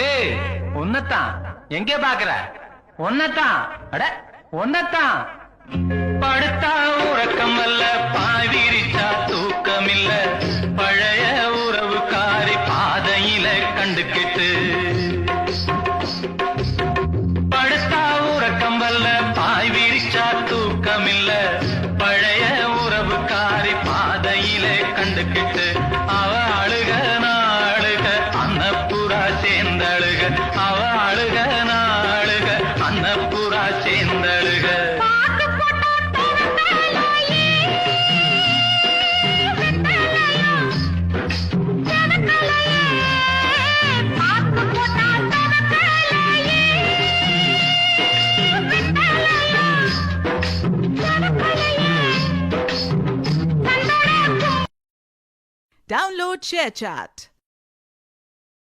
ஏய் உன்னத்தான் எங்கே பாக்குற? ஒன்னத்தான் அட ஒன்னத்தான். படுத்தா உறக்கம் அல்ல, பாவிரிச்சா தூக்கம் இல்ல, பழைய உறவுக்காரி பாதையில கண்டுகிட்டு. படுத்தா உறக்கம் அல்ல, பாய் விரிச்சா தூக்கம் இல்ல, பழைய உறவுக்காரி பாதையில கண்டுகிட்டு. அவ அழுக நாளுக அன்னப்புறா சேர்ந்தழுக, அவ அழுக நாளுக அன்னப்புறா சேர்ந்தழுக. Download ShareChat.